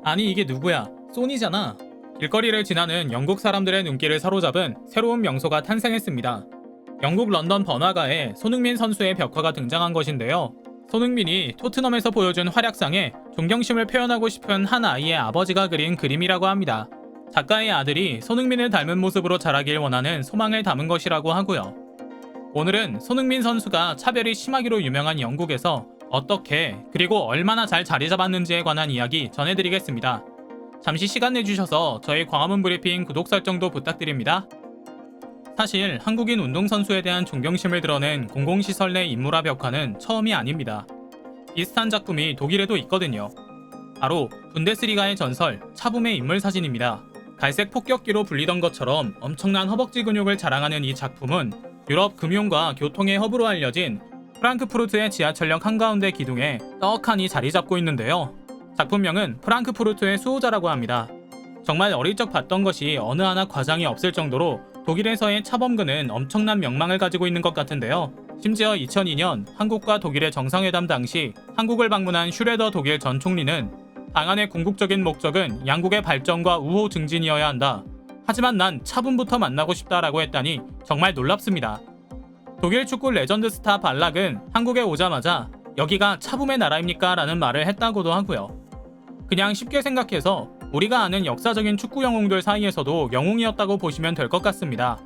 아니 이게 누구야? 소니잖아. 길거리를 지나는 영국 사람들의 눈길을 사로잡은 새로운 명소가 탄생했습니다. 영국 런던 번화가에 손흥민 선수의 벽화가 등장한 것인데요. 손흥민이 토트넘에서 보여준 활약상에 존경심을 표현하고 싶은 한 아이의 아버지가 그린 그림이라고 합니다. 작가의 아들이 손흥민을 닮은 모습으로 자라길 원하는 소망을 담은 것이라고 하고요. 오늘은 손흥민 선수가 차별이 심하기로 유명한 영국에서 어떻게 그리고 얼마나 잘 자리 잡았는지에 관한 이야기 전해드리겠습니다. 잠시 시간 내주셔서 저희 광화문 브리핑 구독 설정도 부탁드립니다. 사실 한국인 운동선수에 대한 존경심을 드러낸 공공시설 내 인물화 벽화는 처음이 아닙니다. 비슷한 작품이 독일에도 있거든요. 바로 분데스리가의 전설 차붐의 인물 사진입니다. 갈색 폭격기로 불리던 것처럼 엄청난 허벅지 근육을 자랑하는 이 작품은 유럽 금융과 교통의 허브로 알려진 프랑크푸르트의 지하철역 한가운데 기둥에 떡하니 자리 잡고 있는데요. 작품명은 프랑크푸르트의 수호자라고 합니다. 정말 어릴 적 봤던 것이 어느 하나 과장이 없을 정도로 독일에서의 차범근은 엄청난 명망을 가지고 있는 것 같은데요. 심지어 2002년 한국과 독일의 정상회담 당시 한국을 방문한 슈레더 독일 전 총리는 방안의 궁극적인 목적은 양국의 발전과 우호 증진이어야 한다. 하지만 난 차붐부터 만나고 싶다라고 했다니 정말 놀랍습니다. 독일 축구 레전드 스타 발락은 한국에 오자마자 여기가 차붐의 나라입니까? 라는 말을 했다고도 하고요. 그냥 쉽게 생각해서 우리가 아는 역사적인 축구 영웅들 사이에서도 영웅이었다고 보시면 될 것 같습니다.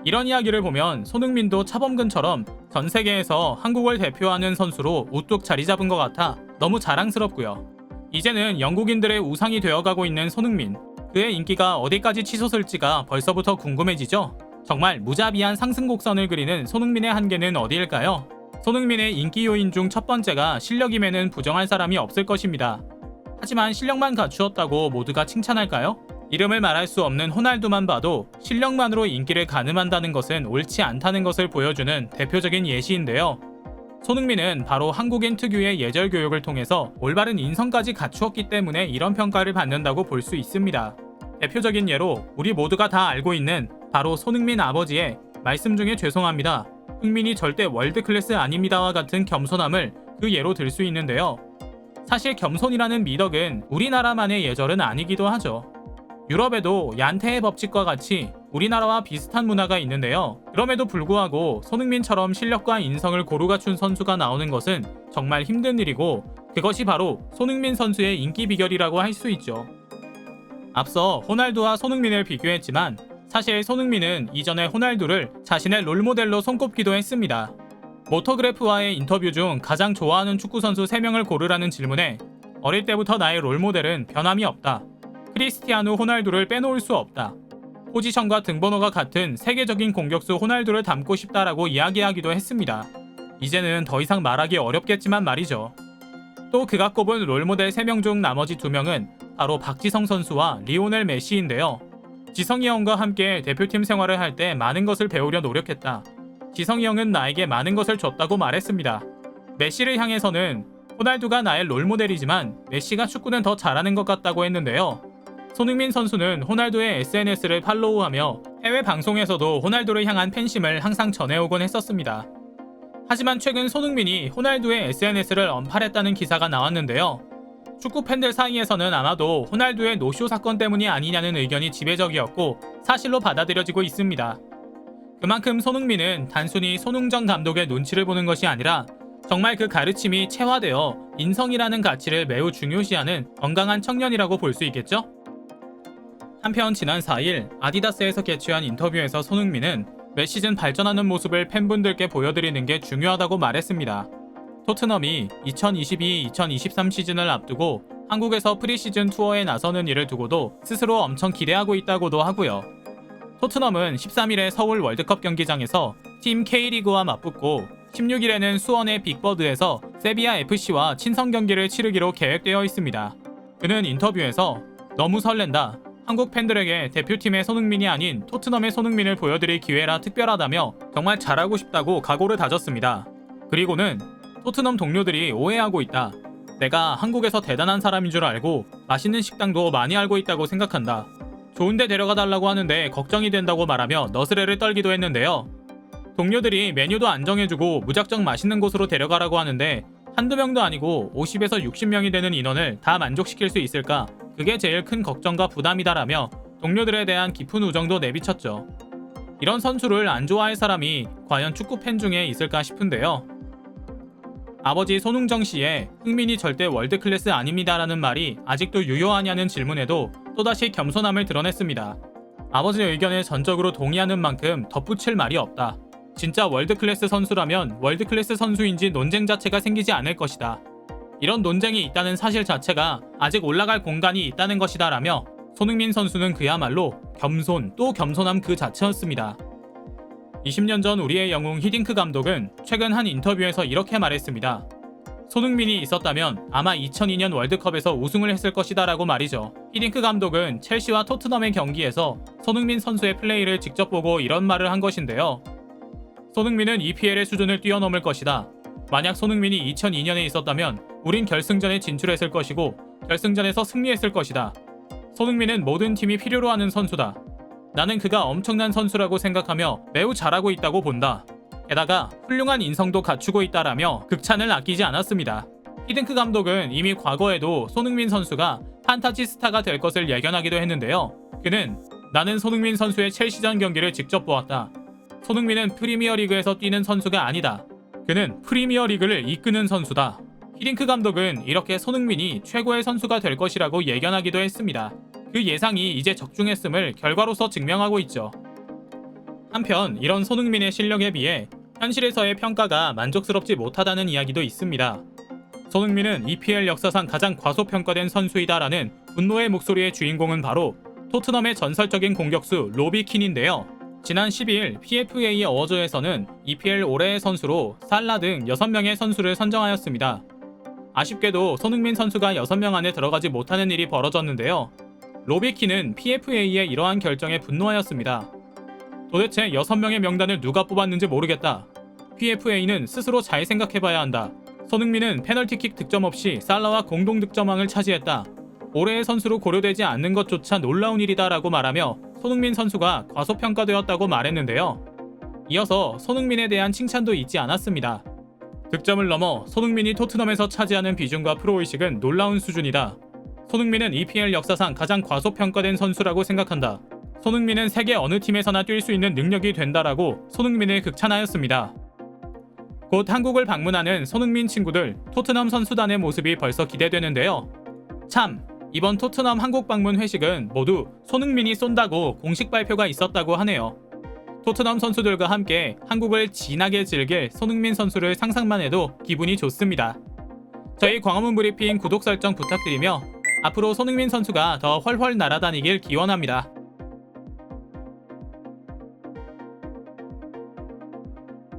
이런 이야기를 보면 손흥민도 차범근처럼 전 세계에서 한국을 대표하는 선수로 우뚝 자리 잡은 것 같아 너무 자랑스럽고요. 이제는 영국인들의 우상이 되어가고 있는 손흥민. 그의 인기가 어디까지 치솟을지가 벌써부터 궁금해지죠? 정말 무자비한 상승 곡선을 그리는 손흥민의 한계는 어디일까요? 손흥민의 인기 요인 중 첫 번째가 실력임에는 부정할 사람이 없을 것입니다. 하지만 실력만 갖추었다고 모두가 칭찬할까요? 이름을 말할 수 없는 호날두만 봐도 실력만으로 인기를 가늠한다는 것은 옳지 않다는 것을 보여주는 대표적인 예시인데요. 손흥민은 바로 한국인 특유의 예절 교육을 통해서 올바른 인성까지 갖추었기 때문에 이런 평가를 받는다고 볼 수 있습니다. 대표적인 예로 우리 모두가 다 알고 있는 바로 손흥민 아버지의 말씀 중에 죄송합니다. 흥민이 절대 월드클래스 아닙니다와 같은 겸손함을 그 예로 들 수 있는데요. 사실 겸손이라는 미덕은 우리나라만의 예절은 아니기도 하죠. 유럽에도 얀테의 법칙과 같이 우리나라와 비슷한 문화가 있는데요. 그럼에도 불구하고 손흥민처럼 실력과 인성을 고루 갖춘 선수가 나오는 것은 정말 힘든 일이고 그것이 바로 손흥민 선수의 인기 비결이라고 할 수 있죠. 앞서 호날두와 손흥민을 비교했지만 사실 손흥민은 이전에 호날두를 자신의 롤모델로 손꼽기도 했습니다. 모터그래프와의 인터뷰 중 가장 좋아하는 축구선수 3명을 고르라는 질문에 어릴 때부터 나의 롤모델은 변함이 없다. 크리스티아누 호날두를 빼놓을 수 없다. 포지션과 등번호가 같은 세계적인 공격수 호날두를 닮고 싶다라고 이야기하기도 했습니다. 이제는 더 이상 말하기 어렵겠지만 말이죠. 또 그가 꼽은 롤모델 3명 중 나머지 2명은 바로 박지성 선수와 리오넬 메시인데요. 지성이 형과 함께 대표팀 생활을 할 때 많은 것을 배우려 노력했다. 지성이 형은 나에게 많은 것을 줬다고 말했습니다. 메시를 향해서는 호날두가 나의 롤모델이지만 메시가 축구는 더 잘하는 것 같다고 했는데요. 손흥민 선수는 호날두의 SNS를 팔로우하며 해외 방송에서도 호날두를 향한 팬심을 항상 전해오곤 했었습니다. 하지만 최근 손흥민이 호날두의 SNS를 언팔했다는 기사가 나왔는데요. 축구 팬들 사이에서는 아마도 호날두의 노쇼 사건 때문이 아니냐는 의견이 지배적이었고 사실로 받아들여지고 있습니다. 그만큼 손흥민은 단순히 손흥정 감독의 눈치를 보는 것이 아니라 정말 그 가르침이 체화되어 인성이라는 가치를 매우 중요시하는 건강한 청년이라고 볼 수 있겠죠? 한편 지난 4일 아디다스에서 개최한 인터뷰에서 손흥민은 매 시즌 발전하는 모습을 팬분들께 보여드리는 게 중요하다고 말했습니다. 토트넘이 2022-2023 시즌을 앞두고 한국에서 프리시즌 투어에 나서는 일을 두고도 스스로 엄청 기대하고 있다고도 하고요. 토트넘은 13일에 서울 월드컵 경기장에서 팀 K리그와 맞붙고 16일에는 수원의 빅버드에서 세비야 FC와 친선 경기를 치르기로 계획되어 있습니다. 그는 인터뷰에서 너무 설렌다. 한국 팬들에게 대표팀의 손흥민이 아닌 토트넘의 손흥민을 보여드릴 기회라 특별하다며 정말 잘하고 싶다고 각오를 다졌습니다. 그리고는 토트넘 동료들이 오해하고 있다. 내가 한국에서 대단한 사람인 줄 알고 맛있는 식당도 많이 알고 있다고 생각한다. 좋은데 데려가 달라고 하는데 걱정이 된다고 말하며 너스레를 떨기도 했는데요. 동료들이 메뉴도 안 정해주고 무작정 맛있는 곳으로 데려가라고 하는데 한두 명도 아니고 50에서 60명이 되는 인원을 다 만족시킬 수 있을까? 그게 제일 큰 걱정과 부담이다라며 동료들에 대한 깊은 우정도 내비쳤죠. 이런 선수를 안 좋아할 사람이 과연 축구 팬 중에 있을까 싶은데요. 아버지 손흥정 씨의 흥민이 절대 월드클래스 아닙니다라는 말이 아직도 유효하냐는 질문에도 또다시 겸손함을 드러냈습니다. 아버지의 의견에 전적으로 동의하는 만큼 덧붙일 말이 없다. 진짜 월드클래스 선수라면 월드클래스 선수인지 논쟁 자체가 생기지 않을 것이다. 이런 논쟁이 있다는 사실 자체가 아직 올라갈 공간이 있다는 것이다 라며 손흥민 선수는 그야말로 겸손 또 겸손함 그 자체였습니다. 20년 전 우리의 영웅 히딩크 감독은 최근 한 인터뷰에서 이렇게 말했습니다. 손흥민이 있었다면 아마 2002년 월드컵에서 우승을 했을 것이다 라고 말이죠. 히딩크 감독은 첼시와 토트넘의 경기에서 손흥민 선수의 플레이를 직접 보고 이런 말을 한 것인데요. 손흥민은 EPL의 수준을 뛰어넘을 것이다. 만약 손흥민이 2002년에 있었다면 우린 결승전에 진출했을 것이고 결승전에서 승리했을 것이다. 손흥민은 모든 팀이 필요로 하는 선수다. 나는 그가 엄청난 선수라고 생각하며 매우 잘하고 있다고 본다. 게다가 훌륭한 인성도 갖추고 있다라며 극찬을 아끼지 않았습니다. 히딩크 감독은 이미 과거에도 손흥민 선수가 판타지 스타가 될 것을 예견하기도 했는데요. 그는 나는 손흥민 선수의 첼시전 경기를 직접 보았다. 손흥민은 프리미어리그에서 뛰는 선수가 아니다. 그는 프리미어리그를 이끄는 선수다. 히딩크 감독은 이렇게 손흥민이 최고의 선수가 될 것이라고 예견하기도 했습니다. 그 예상이 이제 적중했음을 결과로서 증명하고 있죠. 한편 이런 손흥민의 실력에 비해 현실에서의 평가가 만족스럽지 못하다는 이야기도 있습니다. 손흥민은 EPL 역사상 가장 과소평가된 선수이다라는 분노의 목소리의 주인공은 바로 토트넘의 전설적인 공격수 로비 킨인데요. 지난 12일 PFA 어워즈에서는 EPL 올해의 선수로 살라 등 6명의 선수를 선정하였습니다. 아쉽게도 손흥민 선수가 6명 안에 들어가지 못하는 일이 벌어졌는데요. 로비 킨은 PFA의 이러한 결정에 분노하였습니다. 도대체 6명의 명단을 누가 뽑았는지 모르겠다. PFA는 스스로 잘 생각해봐야 한다. 손흥민은 페널티킥 득점 없이 살라와 공동 득점왕을 차지했다. 올해의 선수로 고려되지 않는 것조차 놀라운 일이다 라고 말하며 손흥민 선수가 과소평가되었다고 말했는데요. 이어서 손흥민에 대한 칭찬도 잊지 않았습니다. 득점을 넘어 손흥민이 토트넘에서 차지하는 비중과 프로의식은 놀라운 수준이다. 손흥민은 EPL 역사상 가장 과소평가된 선수라고 생각한다. 손흥민은 세계 어느 팀에서나 뛸 수 있는 능력이 된다라고 손흥민을 극찬하였습니다. 곧 한국을 방문하는 손흥민 친구들 토트넘 선수단의 모습이 벌써 기대되는데요. 참, 이번 토트넘 한국 방문 회식은 모두 손흥민이 쏜다고 공식 발표가 있었다고 하네요. 토트넘 선수들과 함께 한국을 진하게 즐길 손흥민 선수를 상상만 해도 기분이 좋습니다. 저희 광화문 브리핑 구독 설정 부탁드리며 앞으로 손흥민 선수가 더 훨훨 날아다니길 기원합니다.